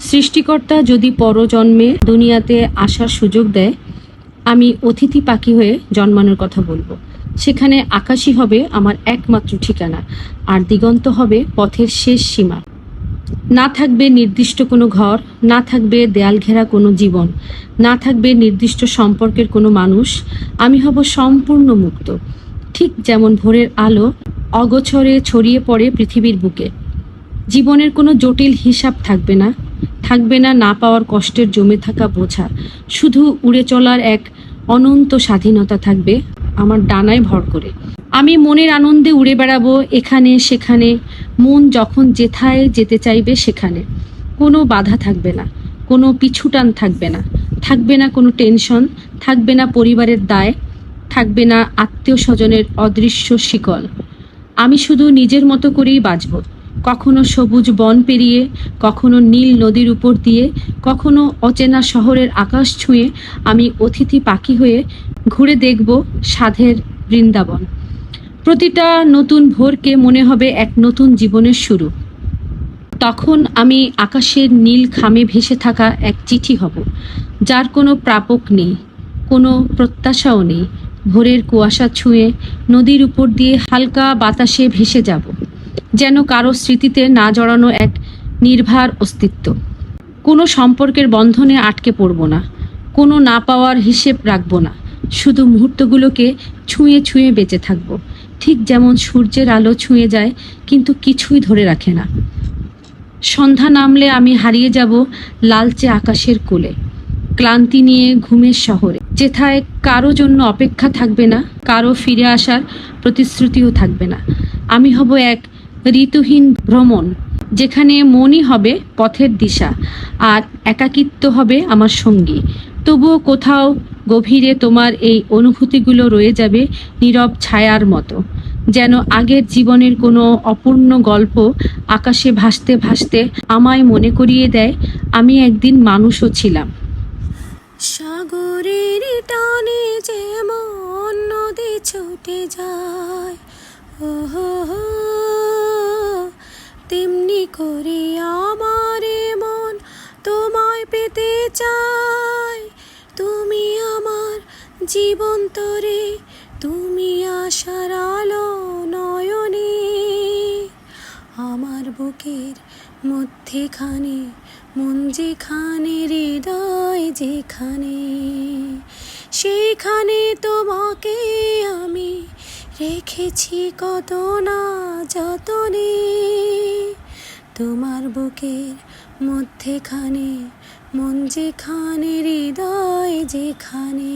সৃষ্টিকর্তা যদি পরজন্মে দুনিয়াতে আসার সুযোগ দেয়, আমি অতিথি পাখি হয়ে জন্মানোর কথা বলবো। সেখানে আকাশই হবে আমার একমাত্র ঠিকানা, আর দিগন্ত হবে পথের শেষ সীমা। না থাকবে নির্দিষ্ট কোনো ঘর, না থাকবে দেয়াল ঘেরা কোনো জীবন, না থাকবে নির্দিষ্ট সম্পর্কের কোনো মানুষ। আমি হব সম্পূর্ণ মুক্ত, ঠিক যেমন ভোরের আলো অগোছরে ছড়িয়ে পড়ে পৃথিবীর বুকে। জীবনের কোনো জটিল হিসাব থাকবে না, থাকবে না না পাওয়ার কষ্টের জমে থাকা বোঝা। শুধু উড়ে চলার এক অনন্ত স্বাধীনতা থাকবে আমার ডানায় ভর করে। আমি মনের আনন্দে উড়ে বেড়াবো এখানে সেখানে, মন যখন যেথায় যেতে চাইবে সেখানে। কোনো বাধা থাকবে না, কোনো পিছুটান থাকবে না, থাকবে না কোনো টেনশন, থাকবে না পরিবারের দায়, থাকবে না আত্মীয় স্বজনের অদৃশ্য শিকল। আমি শুধু নিজের মতো করেই বাঁচব, কখনো সবুজ বন পেরিয়ে, কখনো নীল নদীর উপর দিয়ে, কখনো অচেনা শহরের আকাশ ছুঁয়ে। আমি অতিথি পাখি হয়ে ঘুরে দেখব সাধের বৃন্দাবন। প্রতিটা নতুন ভোরকে মনে হবে এক নতুন জীবনের শুরু। তখন আমি আকাশের নীল খামে ভেসে থাকা এক চিঠি হব, যার কোনো প্রাপক নেই, কোনো প্রত্যাশাও নেই। ভোরের কুয়াশা ছুঁয়ে নদীর উপর দিয়ে হালকা বাতাসে ভেসে যাব, যেন কারো স্মৃতিতে না জড়ানো এক নির্ভার অস্তিত্ব। কোনো সম্পর্কের বন্ধনে আটকে পড়ব না, কোনো না পাওয়ার হিসেব রাখব না। শুধু মুহূর্তগুলোকে ছুঁয়ে ছুঁয়ে বেঁচে থাকব, ঠিক যেমন সূর্যের আলো ছুঁয়ে যায় কিন্তু কিছুই ধরে রাখে না। সন্ধ্যা নামলে আমি হারিয়ে যাব লালচে আকাশের কোলে, ক্লান্তি নিয়ে ঘুমের শহরে, যেথায় কারো জন্য অপেক্ষা থাকবে না, কারো ফিরে আসার প্রতিশ্রুতিও থাকবে না। আমি হব এক ঋতুহীন ভ্রমণ, যেখানে মনই হবে পথের দিশা আর একাকিত্ব হবে আমার সঙ্গী। তবুও কোথাও গভীরে তোমার এই অনুভূতিগুলো রয়ে যাবে নীরব ছায়ার মতো, যেন আগের জীবনের কোনো অপূর্ণ গল্প আকাশে ভাসতে ভাসতে আমায় মনে করিয়ে দেয় আমি একদিন মানুষও ছিলাম। সাগরের টানে যেমন নদী ছুটে যায়, ও হো হো, তেমনি করে আমার মন তোমায় পেতে চায়। তুমি আমার জীবন তরে, তুমি আশার আলো নয়নে। আমার বুকের মধ্যেখানে মন যেখানে, হৃদয় যেখানে, সেইখানে তোমাকে আমি রেখেছি কত না যতনে। তোমার বুকের মধ্যেখানে মন যেখানে, হৃদয় যেখানে।